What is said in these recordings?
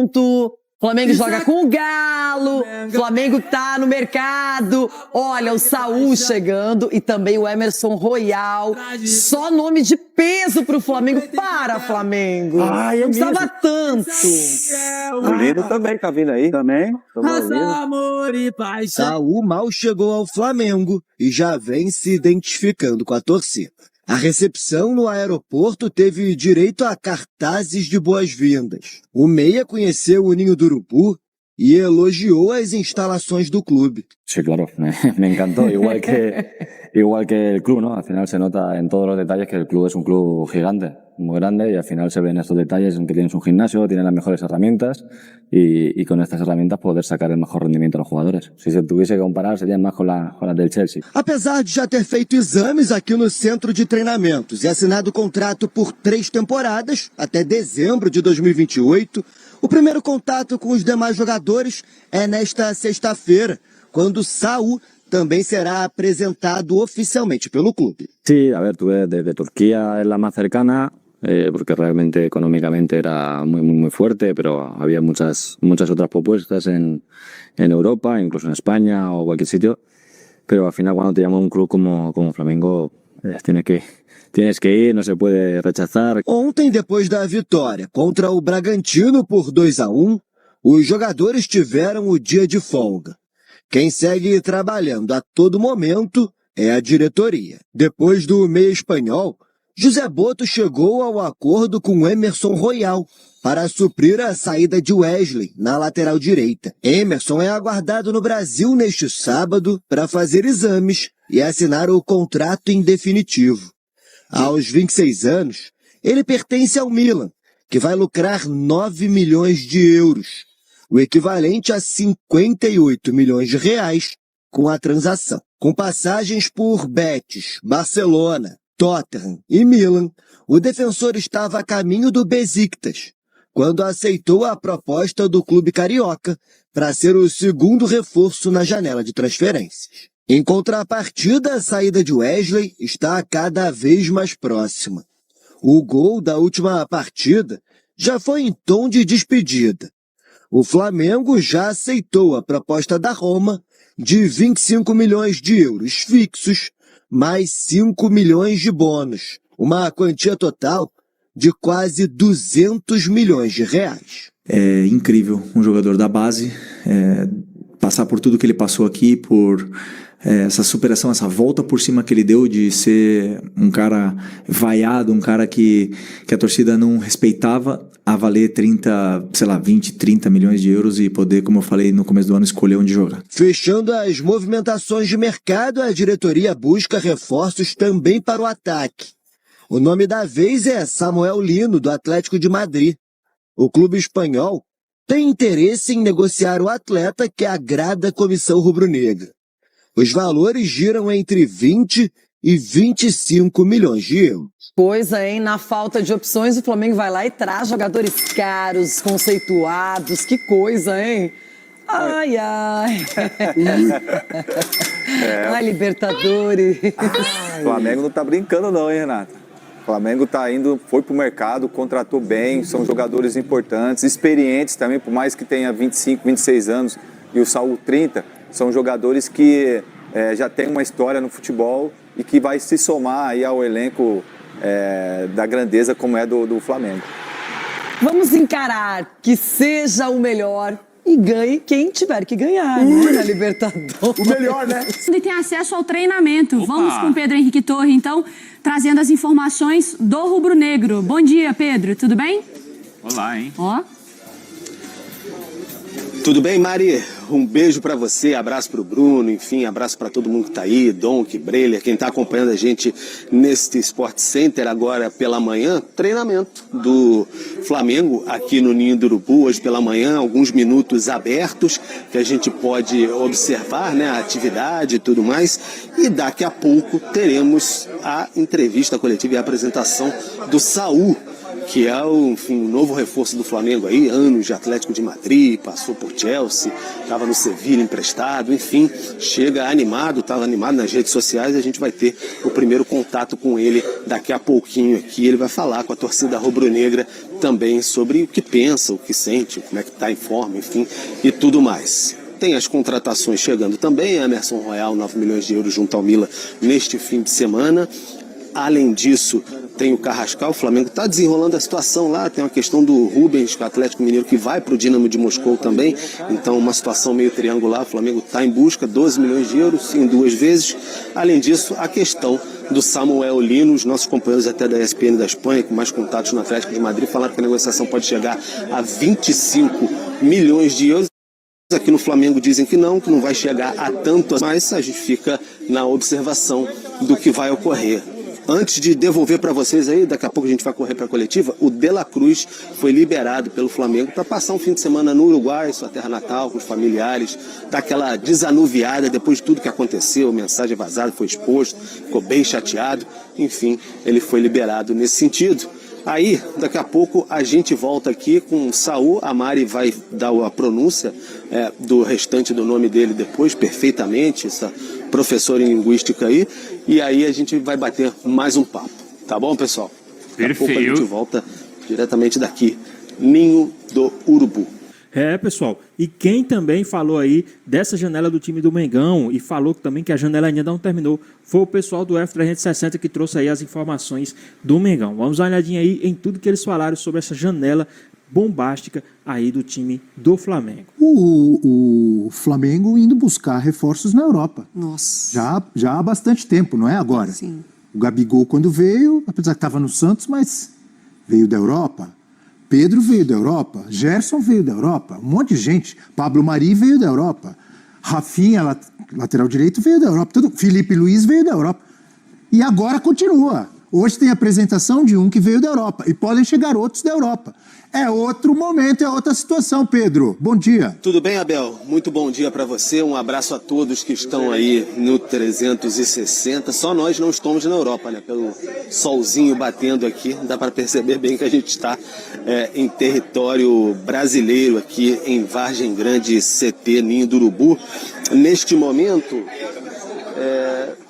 junto. Flamengo joga com o Galo, Flamengo tá no mercado, olha o Saul chegando e também o Emerson Royal, só nome de peso pro Flamengo, para Flamengo, não precisava tanto. O Lino também tá vindo aí. Também. Saul mal chegou ao Flamengo e já vem se identificando com a torcida. A recepção no aeroporto teve direito a cartazes de boas-vindas. O Meia conheceu o Ninho do Urubu y elogió as instalaciones del club. Sí, claro, me encantó. Igual que el club, ¿no? Al final se nota en todos los detalles que el club es un club gigante, muy grande, y al final se ven estos detalles en que tienes un gimnasio, tienes las mejores herramientas y con estas herramientas poder sacar el mejor rendimiento a los jugadores. Si se tuviese que comparar, serían más con las del Chelsea. Apesar de já ter feito exames aqui no centro de treinamentos e assinado contrato por 3 temporadas, até dezembro de 2028, o primeiro contato com os demais jogadores é nesta sexta-feira, quando Saul também será apresentado oficialmente pelo clube. Sí, a ver, tuve desde Turquía es la más cercana, porque realmente económicamente era muy fuerte, pero había muchas otras propuestas en Europa, incluso en España o cualquier sitio. Pero al final cuando te llama un club como Flamengo, tienes que ir, no se puede rechazar. Ontem, depois da vitória contra o Bragantino por 2-1, os jogadores tiveram o dia de folga. Quem segue trabalhando a todo momento é a diretoria. Depois do meia espanhol, José Boto chegou ao acordo com Emerson Royal para suprir a saída de Wesley na lateral direita. Emerson é aguardado no Brasil neste sábado para fazer exames e assinar o contrato em definitivo. Aos 26 anos, ele pertence ao Milan, que vai lucrar 9 milhões de euros, o equivalente a 58 milhões de reais com a transação. Com passagens por Betis, Barcelona, Tottenham e Milan, o defensor estava a caminho do Besiktas, quando aceitou a proposta do clube carioca para ser o segundo reforço na janela de transferências. Em contrapartida, a saída de Wesley está cada vez mais próxima. O gol da última partida já foi em tom de despedida. O Flamengo já aceitou a proposta da Roma de 25 milhões de euros fixos, mais 5 milhões de bônus, uma quantia total de quase 200 milhões de reais. É incrível um jogador da base, passar por tudo que ele passou aqui, por essa superação, essa volta por cima que ele deu de ser um cara vaiado, um cara que a torcida não respeitava, a valer 20, 30 milhões de euros e poder, como eu falei no começo do ano, escolher onde jogar. Fechando as movimentações de mercado, a diretoria busca reforços também para o ataque. O nome da vez é Samuel Lino, do Atlético de Madrid. O clube espanhol tem interesse em negociar o atleta que agrada a comissão rubro-negra. Os valores giram entre 20 e 25 milhões de euros. Pois é, hein? Na falta de opções, o Flamengo vai lá e traz jogadores caros, conceituados. Que coisa, hein? Ai, ai. Ai, Libertadores. O Flamengo não tá brincando não, hein, Renato? O Flamengo tá indo, foi pro mercado, contratou bem, são jogadores importantes, experientes também, por mais que tenha 25, 26 anos e o Saul 30, são jogadores que já tem uma história no futebol e que vai se somar aí ao elenco da grandeza como é do Flamengo. Vamos encarar que seja o melhor e ganhe quem tiver que ganhar, né, na Libertadores. O melhor, né? E tem acesso ao treinamento. Opa. Vamos com o Pedro Henrique Torre, então, trazendo as informações do Rubro Negro. Bom dia, Pedro. Tudo bem? Olá, hein? Ó. Tudo bem, Mari? Um beijo pra você, abraço pro Bruno, enfim, abraço pra todo mundo que tá aí, Donk, Breler, quem tá acompanhando a gente neste Sport Center agora pela manhã, treinamento do Flamengo aqui no Ninho do Urubu, hoje pela manhã, alguns minutos abertos que a gente pode observar, né, a atividade e tudo mais, e daqui a pouco teremos a entrevista coletiva e a apresentação do Saul, que é o novo reforço do Flamengo aí, anos de Atlético de Madrid, passou por Chelsea, estava no Sevilla emprestado, enfim, chega animado, estava animado nas redes sociais, e a gente vai ter o primeiro contato com ele daqui a pouquinho aqui. Ele vai falar com a torcida rubro-negra também sobre o que pensa, o que sente, como é que está em forma, enfim, e tudo mais. Tem as contratações chegando também, Emerson Royal, 9 milhões de euros junto ao Milan neste fim de semana. Além disso, tem o Carrascal, o Flamengo está desenrolando a situação lá, tem uma questão do Rubens, com o Atlético Mineiro, que vai para o Dinamo de Moscou também, então uma situação meio triangular, o Flamengo está em busca, 12 milhões de euros em 2 vezes. Além disso, a questão do Samuel Lino, os nossos companheiros até da ESPN da Espanha, com mais contatos no Atlético de Madrid, falaram que a negociação pode chegar a 25 milhões de euros. Aqui no Flamengo dizem que não vai chegar a tanto, mas a gente fica na observação do que vai ocorrer. Antes de devolver para vocês aí, daqui a pouco a gente vai correr para a coletiva, o De La Cruz foi liberado pelo Flamengo para passar um fim de semana no Uruguai, sua terra natal, com os familiares, daquela desanuviada depois de tudo que aconteceu, mensagem vazada, foi exposto, ficou bem chateado, enfim, ele foi liberado nesse sentido. Aí, daqui a pouco, a gente volta aqui com o Saul. A Mari vai dar a pronúncia do restante do nome dele depois, perfeitamente, essa professora em linguística aí. E aí a gente vai bater mais um papo. Tá bom, pessoal? Daqui a pouco a gente volta diretamente daqui, Ninho do Urubu. Pessoal, e quem também falou aí dessa janela do time do Mengão e falou também que a janela ainda não terminou, foi o pessoal do F360 que trouxe aí as informações do Mengão. Vamos dar uma olhadinha aí em tudo que eles falaram sobre essa janela bombástica aí do time do Flamengo. O Flamengo indo buscar reforços na Europa. Nossa. Já há bastante tempo, não é agora? Sim. O Gabigol, quando veio, apesar que estava no Santos, mas veio da Europa. Pedro veio da Europa, Gerson veio da Europa, um monte de gente. Pablo Mari veio da Europa, Rafinha, lateral direito, veio da Europa. Felipe Luiz veio da Europa. E agora continua. Hoje tem a apresentação de um que veio da Europa. E podem chegar outros da Europa. É outro momento, é outra situação, Pedro. Bom dia. Tudo bem, Abel? Muito bom dia para você. Um abraço a todos que estão aí no 360. Só nós não estamos na Europa, né? Pelo solzinho batendo aqui, dá para perceber bem que a gente está em território brasileiro aqui em Vargem Grande, CT Ninho do Urubu. Neste momento,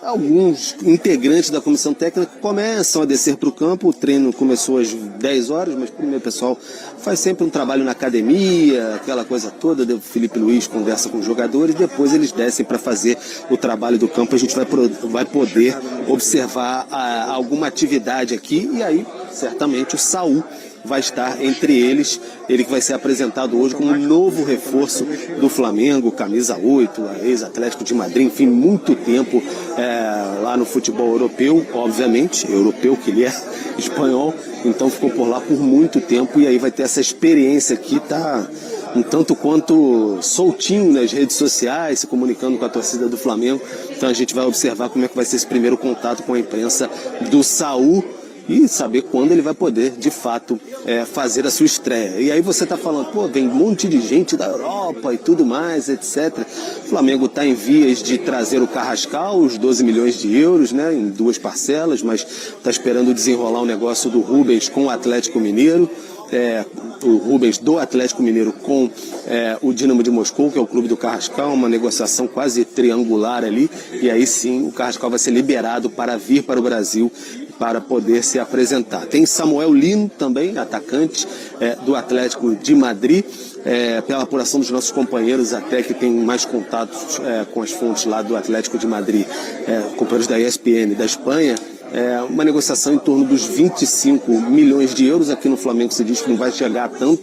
alguns integrantes da comissão técnica começam a descer para o campo. O treino começou às 10 horas, mas primeiro o pessoal faz sempre um trabalho na academia, aquela coisa toda. O Felipe Luiz conversa com os jogadores, depois eles descem para fazer o trabalho do campo. A gente vai poder observar alguma atividade aqui, e aí certamente o Saul vai estar entre eles, ele que vai ser apresentado hoje como um novo reforço do Flamengo, camisa 8, ex-Atlético de Madrid, enfim, muito tempo lá no futebol europeu, obviamente, europeu que ele é, espanhol, então ficou por lá por muito tempo, e aí vai ter essa experiência aqui, tá um tanto quanto soltinho nas redes sociais, se comunicando com a torcida do Flamengo. Então a gente vai observar como é que vai ser esse primeiro contato com a imprensa do Saul, e saber quando ele vai poder, de fato, fazer a sua estreia. E aí você está falando, pô, vem um monte de gente da Europa e tudo mais, etc. O Flamengo está em vias de trazer o Carrascal, os 12 milhões de euros, né, em 2 parcelas, mas está esperando desenrolar o negócio do Rubens com o Atlético Mineiro. O Rubens do Atlético Mineiro com o Dinamo de Moscou, que é o clube do Carrascal, uma negociação quase triangular ali, e aí sim o Carrascal vai ser liberado para vir para o Brasil para poder se apresentar. Tem Samuel Lino também, atacante do Atlético de Madrid, pela apuração dos nossos companheiros até que tem mais contatos com as fontes lá do Atlético de Madrid, companheiros da ESPN da Espanha, uma negociação em torno dos 25 milhões de euros. Aqui no Flamengo se diz que não vai chegar a tanto,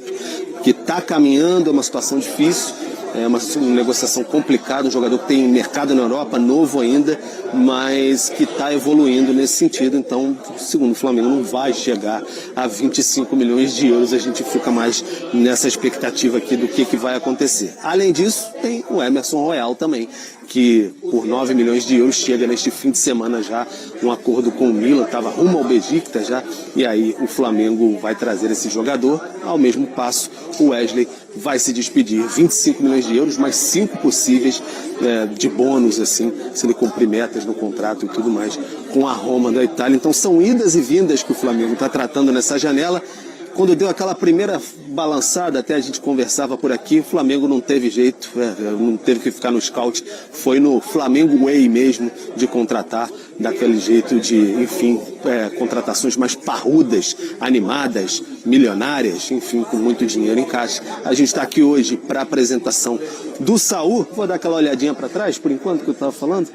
que está caminhando, é uma situação difícil. É uma negociação complicada, um jogador que tem mercado na Europa, novo ainda, mas que está evoluindo nesse sentido. Então, segundo o Flamengo, não vai chegar a 25 milhões de euros. A gente fica mais nessa expectativa aqui do que vai acontecer. Além disso, tem o Emerson Royal também, que por 9 milhões de euros chega neste fim de semana já, um acordo com o Milan, estava rumo ao Besiktas já, e aí o Flamengo vai trazer esse jogador. Ao mesmo passo, o Wesley vai se despedir, 25 milhões de euros, mais 5 possíveis de bônus, assim, se ele cumprir metas no contrato e tudo mais, com a Roma da Itália. Então são idas e vindas que o Flamengo está tratando nessa janela. quando deu aquela primeira balançada, até a gente conversava por aqui, o Flamengo não teve jeito, não teve que ficar no scout, foi no Flamengo Way mesmo de contratar, daquele jeito de, enfim, contratações mais parrudas, animadas, milionárias, enfim, com muito dinheiro em caixa. A gente está aqui hoje para a apresentação do Saul. Vou dar aquela olhadinha para trás, por enquanto, que eu estava falando.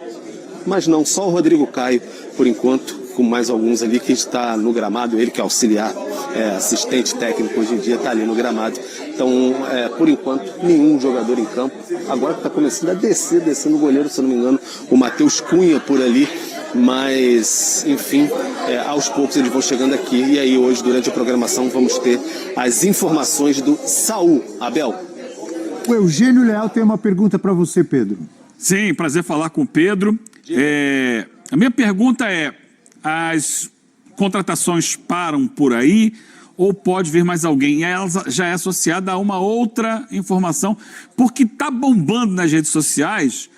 Mas não, só o Rodrigo Caio, por enquanto, com mais alguns ali que está no gramado, ele que é auxiliar, assistente técnico hoje em dia, está ali no gramado. Então, por enquanto, nenhum jogador em campo. Agora que está começando a descendo o goleiro, se eu não me engano, o Matheus Cunha por ali. Mas, enfim, aos poucos eles vão chegando aqui. E aí hoje, durante a programação, vamos ter as informações do Saul. Abel. O Eugênio Leal tem uma pergunta para você, Pedro. Sim, prazer falar com o Pedro. A minha pergunta é, as contratações param por aí ou pode vir mais alguém? E ela já é associada a uma outra informação, porque está bombando nas redes sociais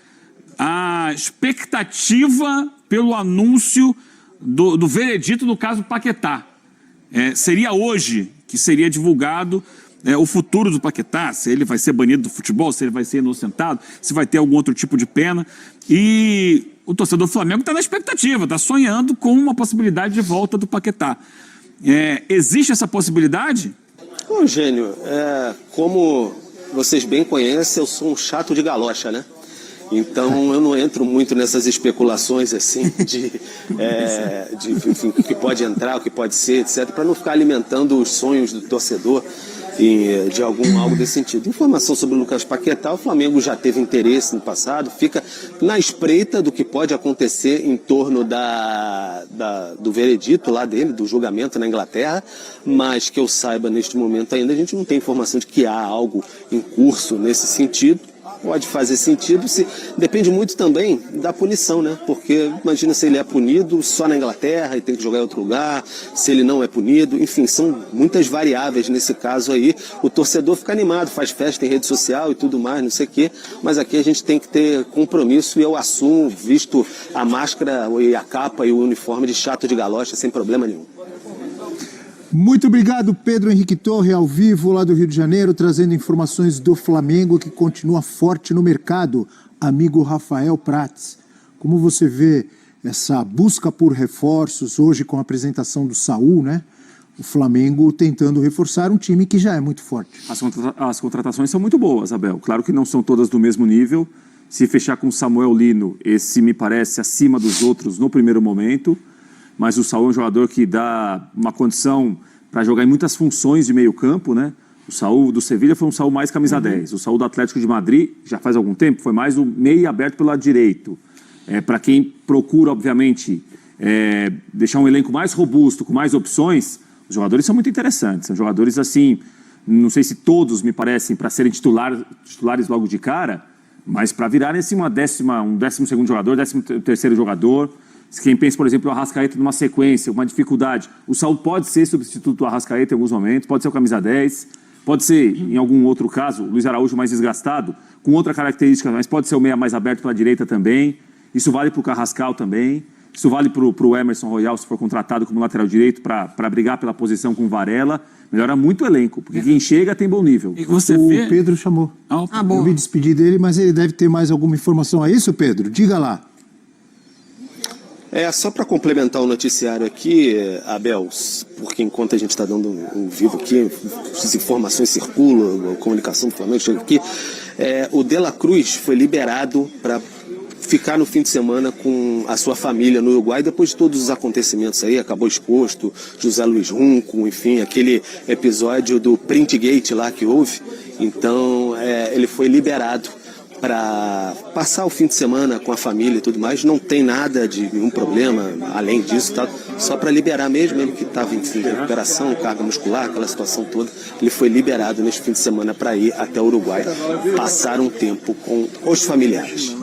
a expectativa pelo anúncio do veredito no caso Paquetá. Seria hoje que seria divulgado o futuro do Paquetá, se ele vai ser banido do futebol, se ele vai ser inocentado, se vai ter algum outro tipo de pena. E o torcedor do Flamengo está na expectativa, está sonhando com uma possibilidade de volta do Paquetá. Existe essa possibilidade? Eugênio, como vocês bem conhecem, eu sou um chato de galocha, né? Então eu não entro muito nessas especulações assim enfim, o que pode entrar, o que pode ser, etc., para não ficar alimentando os sonhos do torcedor de algo desse sentido. Informação sobre o Lucas Paquetá, o Flamengo já teve interesse no passado, fica na espreita do que pode acontecer em torno do veredito lá dele, do julgamento na Inglaterra, mas que eu saiba neste momento ainda a gente não tem informação de que há algo em curso nesse sentido. Pode fazer sentido, depende muito também da punição, né? Porque imagina se ele é punido só na Inglaterra e tem que jogar em outro lugar, se ele não é punido, enfim, são muitas variáveis nesse caso aí. O torcedor fica animado, faz festa em rede social e tudo mais, não sei o quê, mas aqui a gente tem que ter compromisso e eu assumo, visto a máscara e a capa e o uniforme de chato de galocha sem problema nenhum. Muito obrigado, Pedro Henrique Torre, ao vivo lá do Rio de Janeiro, trazendo informações do Flamengo, que continua forte no mercado. Amigo Rafael Prats, como você vê essa busca por reforços hoje com a apresentação do Saul, né? O Flamengo tentando reforçar um time que já é muito forte. As contratações são muito boas, Abel. Claro que não são todas do mesmo nível. Se fechar com o Samuel Lino, esse me parece acima dos outros no primeiro momento. Mas o Saul é um jogador que dá uma condição para jogar em muitas funções de meio campo, né? O Saul do Sevilha foi um Saul mais camisa 10. O Saul do Atlético de Madrid, já faz algum tempo, foi mais o meio aberto pelo lado direito. Para quem procura, obviamente, deixar um elenco mais robusto, com mais opções, os jogadores são muito interessantes. São jogadores, assim, não sei se todos me parecem para serem titulares logo de cara, mas para virarem assim, um 12º jogador, 13º jogador. Quem pensa, por exemplo, o Arrascaeta numa sequência, uma dificuldade, o Saul pode ser substituto do Arrascaeta em alguns momentos, pode ser o camisa 10, pode ser, em algum outro caso, o Luiz Araújo mais desgastado, com outra característica, mas pode ser o meia mais aberto pela direita também. Isso vale para o Carrascal também, isso vale para o Emerson Royal, se for contratado como lateral direito para brigar pela posição com o Varela. Melhora muito o elenco, porque quem chega tem bom nível. E o Pedro chamou. Eu me despedi dele, mas ele deve ter mais alguma informação. É isso, Pedro? Diga lá. Só para complementar o noticiário aqui, Abel, porque enquanto a gente está dando um vivo aqui, as informações circulam, a comunicação do Flamengo chega aqui, o De La Cruz foi liberado para ficar no fim de semana com a sua família no Uruguai, depois de todos os acontecimentos aí, acabou exposto, José Luiz Runco, enfim, aquele episódio do Printgate lá que houve, então ele foi liberado para passar o fim de semana com a família e tudo mais. Não tem nada de nenhum problema além disso, tá? Só para liberar mesmo, ele que estava em recuperação, carga muscular, aquela situação toda, ele foi liberado neste fim de semana para ir até o Uruguai, passar um tempo com os familiares.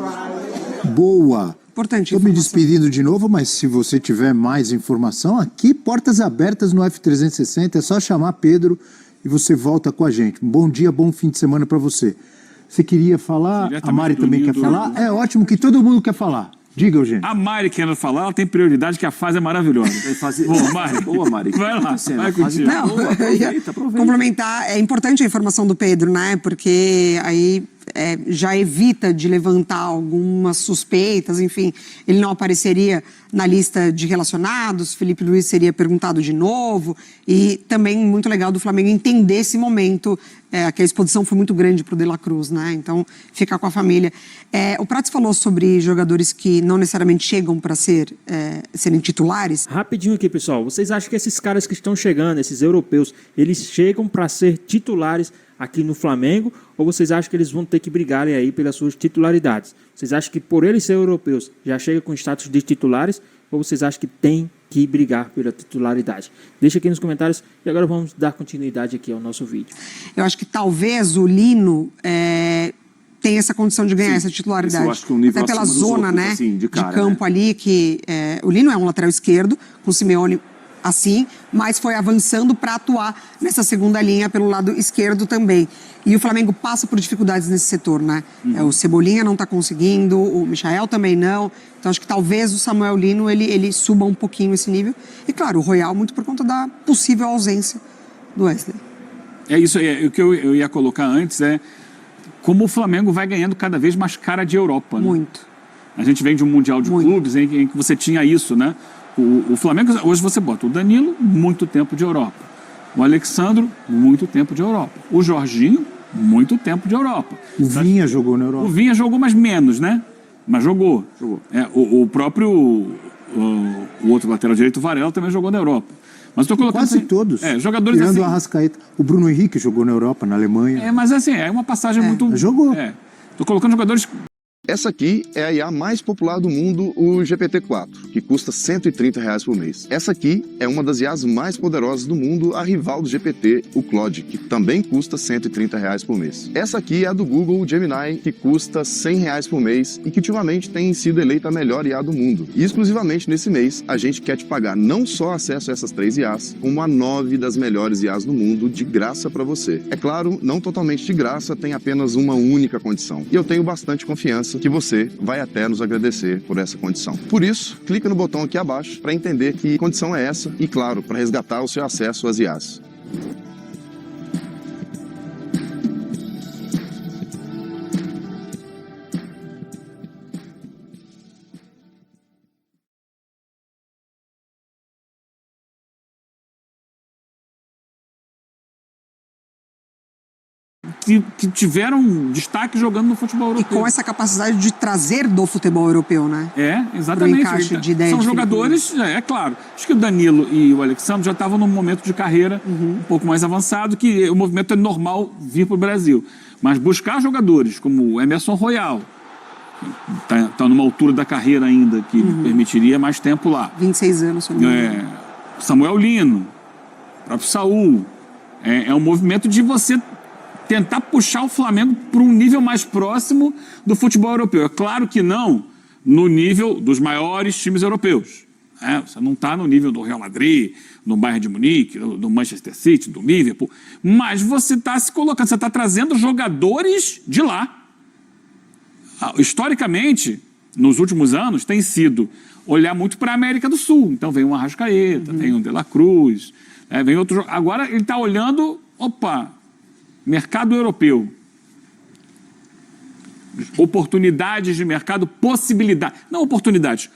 Boa! Estou me despedindo de novo, mas se você tiver mais informação, aqui, portas abertas no F360, é só chamar Pedro e você volta com a gente. Um bom dia, bom fim de semana para você. Você queria falar? A Mari também quer falar? É ótimo que todo mundo quer falar. Diga, Eugênio. A Mari querendo falar, ela tem prioridade, que a fase é maravilhosa. Boa, Mari. Boa, Mari. Vai lá, vai contigo. Não, eu ia complementar. É importante a informação do Pedro, né? Porque aí já evita de levantar algumas suspeitas, enfim. Ele não apareceria na lista de relacionados, Felipe Luiz seria perguntado de novo. E também muito legal do Flamengo entender esse momento, que a exposição foi muito grande para o De La Cruz, né? Então, ficar com a família. O Prats falou sobre jogadores que não necessariamente chegam para serem titulares. Rapidinho aqui, pessoal. Vocês acham que esses caras que estão chegando, esses europeus, eles chegam para ser titulares aqui no Flamengo, ou vocês acham que eles vão ter que brigarem aí pelas suas titularidades? Vocês acham que por eles serem europeus já chega com status de titulares, ou vocês acham que tem que brigar pela titularidade? Deixa aqui nos comentários e agora vamos dar continuidade aqui ao nosso vídeo. Eu acho que talvez o Lino tenha essa condição de ganhar essa titularidade. Eu acho que um nível até pela acima dos zona, outros, né, assim, de cara, campo ali, que o Lino é um lateral esquerdo, com o Simeone assim, mas foi avançando para atuar nessa segunda linha pelo lado esquerdo também. E o Flamengo passa por dificuldades nesse setor, né? O Cebolinha não está conseguindo, o Michael também não. Então acho que talvez o Samuel Lino ele suba um pouquinho esse nível. E claro, o Royal muito por conta da possível ausência do Wesley. É isso aí, o que eu ia colocar antes como o Flamengo vai ganhando cada vez mais cara de Europa. Né? Muito. A gente vem de um Mundial de Clubes em que você tinha isso, né? O Flamengo, hoje você bota o Danilo, muito tempo de Europa. O Alexandro, muito tempo de Europa. O Jorginho, muito tempo de Europa. O Vinha jogou na Europa. O Vinha jogou, mas menos, né? Mas jogou. O próprio o outro lateral direito, o Varela, também jogou na Europa. Mas estou colocando quase todos. Jogadores tirando assim. o Arrascaeta. O Bruno Henrique jogou na Europa, na Alemanha. Mas assim, é uma passagem muito... Jogou. Estou colocando jogadores... Essa aqui é a IA mais popular do mundo, o GPT-4, que custa R$130 por mês. Essa aqui é uma das IAs mais poderosas do mundo, a rival do GPT, o Claude, que também custa R$130 por mês. Essa aqui é a do Google, o Gemini, que custa R$100 por mês e que ultimamente tem sido eleita a melhor IA do mundo. E exclusivamente nesse mês, a gente quer te pagar não só acesso a essas 3 IAs, como a 9 das melhores IAs do mundo de graça para você. É claro, não totalmente de graça, tem apenas uma única condição. E eu tenho bastante confiança que você vai até nos agradecer por essa condição. Por isso, clica no botão aqui abaixo para entender que condição é essa e, claro, para resgatar o seu acesso às IAs. Que tiveram destaque jogando no futebol europeu. E com essa capacidade de trazer do futebol europeu, né? Exatamente. Encaixe de ideia São de jogadores, claro. Acho que o Danilo e o Alexandre já estavam num momento de carreira um pouco mais avançado, que o movimento é normal vir para o Brasil. Mas buscar jogadores como o Emerson Royal, que está numa altura da carreira ainda, que permitiria mais tempo lá. 26 anos, se não me engano. Samuel Lino, o próprio Saúl. É um movimento de você tentar puxar o Flamengo para um nível mais próximo do futebol europeu. É claro que não no nível dos maiores times europeus. Você não está no nível do Real Madrid, do Bayern de Munique, do Manchester City, do Liverpool, mas você está se colocando, você está trazendo jogadores de lá. Historicamente, nos últimos anos, tem sido olhar muito para a América do Sul. Então vem um Arrascaeta, vem um De La Cruz, vem outro. Agora ele está olhando, mercado europeu. Oportunidades de mercado, possibilidades. Não oportunidades,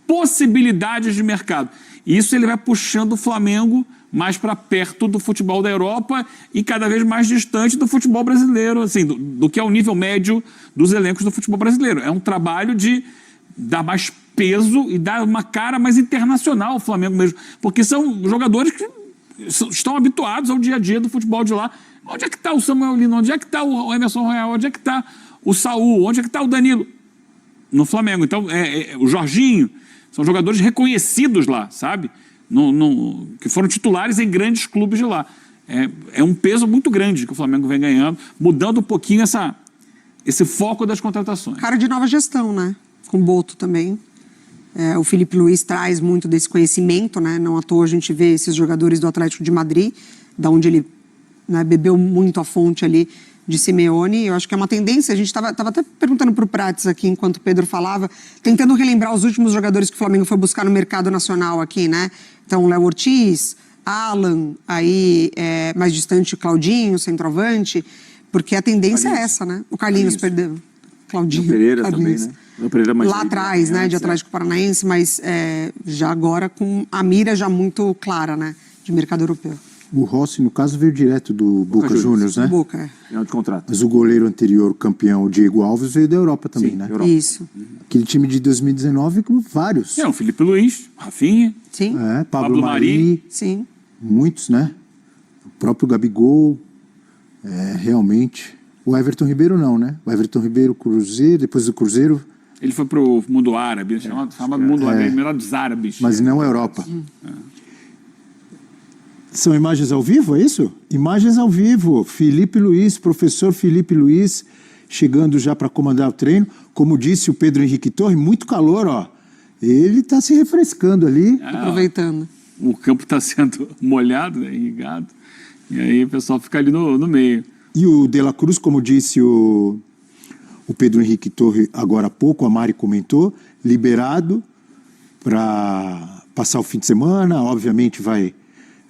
possibilidades de mercado. Isso ele vai puxando o Flamengo mais para perto do futebol da Europa e cada vez mais distante do futebol brasileiro, assim, do que é o nível médio dos elencos do futebol brasileiro. É um trabalho de dar mais peso e dar uma cara mais internacional ao Flamengo mesmo. Porque são jogadores que estão habituados ao dia a dia do futebol de lá. Onde é que está o Samuel Lino? Onde é que está o Emerson Royal? Onde é que está o Saúl? Onde é que está o Danilo? No Flamengo. Então, o Jorginho, são jogadores reconhecidos lá, sabe? Que foram titulares em grandes clubes de lá. É um peso muito grande que o Flamengo vem ganhando, mudando um pouquinho esse foco das contratações. Cara de nova gestão, né? Com o Boto também. O Felipe Luiz traz muito desse conhecimento, né? Não à toa a gente vê esses jogadores do Atlético de Madrid, da onde ele bebeu muito a fonte ali de Simeone. Eu acho que é uma tendência. A gente estava até perguntando para o Prates aqui, enquanto o Pedro falava, tentando relembrar os últimos jogadores que o Flamengo foi buscar no mercado nacional aqui, né? Então, Léo Ortiz, Alan, aí mais distante Claudinho, centroavante, porque a tendência é essa, né? O Carlinhos perdeu. Claudinho. O Pereira Carlinhos. também, né? O Pereira mais lá atrás, né? De Atlético Paranaense, mas já agora com a mira já muito clara, né? De mercado europeu. O Rossi, no caso, veio direto do Boca Juniors, né? Boca, Final de contrato. Mas o goleiro anterior, campeão, o Diego Alves, veio da Europa também, né? Europa. Isso. Aquele time de 2019 com vários. O Felipe Luiz, Rafinha. Sim. Pablo Mari. Sim. Muitos, né? O próprio Gabigol. Realmente. O Everton Ribeiro não, né? O Everton Ribeiro, Cruzeiro, depois do Cruzeiro... Ele foi pro mundo árabe, chamado mundo árabe, melhor dos árabes. Mas não Europa. São imagens ao vivo, é isso? Imagens ao vivo. Felipe Luiz, professor Felipe Luiz, chegando já para comandar o treino. Como disse o Pedro Henrique Torre, muito calor, ó. Ele está se refrescando ali. Aproveitando. O campo está sendo molhado, né, irrigado. E aí o pessoal fica ali no meio. E o De La Cruz, como disse o Pedro Henrique Torre agora há pouco, a Mari comentou, liberado para passar o fim de semana, obviamente vai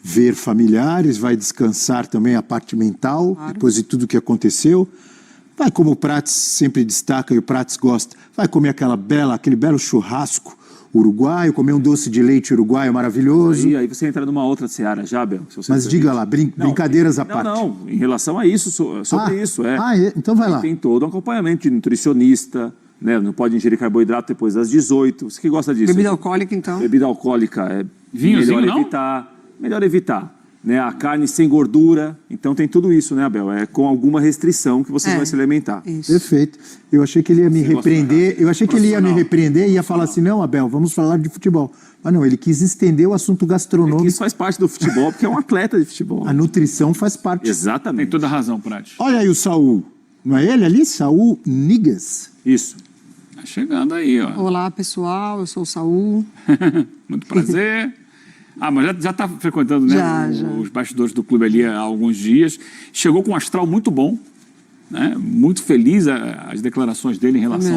ver familiares, vai descansar também a parte mental, depois de tudo que aconteceu. Vai, como o Prates sempre destaca e o Prates gosta, vai comer aquele belo churrasco uruguaio, comer um doce de leite uruguaio maravilhoso. Aí você entra numa outra seara, Jabel. Mas diga lá, brincadeiras à parte. Não, em relação a isso, sobre isso, então vai lá. Tem todo um acompanhamento de nutricionista, né? Não pode ingerir carboidrato depois das 18. Você que gosta disso? Bebida alcoólica, então? Bebida alcoólica Vinhozinho, melhor evitar. Né? A carne sem gordura. Então tem tudo isso, né, Abel? É com alguma restrição que você vai se alimentar. Isso. Perfeito. Eu achei que ele ia me repreender. Eu achei que ele ia me repreender e ia falar assim, não, Abel, vamos falar de futebol. Mas não, ele quis estender o assunto gastronômico. Isso faz parte do futebol, porque é um atleta de futebol. A nutrição faz parte. Exatamente. Tem toda a razão, Prates. Olha aí o Saul. Não é ele ali? Saul Niguez. Isso. Tá chegando aí, ó. Olá, pessoal. Eu sou o Saul. Muito prazer. Mas já está frequentando, né, os bastidores do clube ali há alguns dias. Chegou com um astral muito bom, né? Muito feliz as declarações dele em relação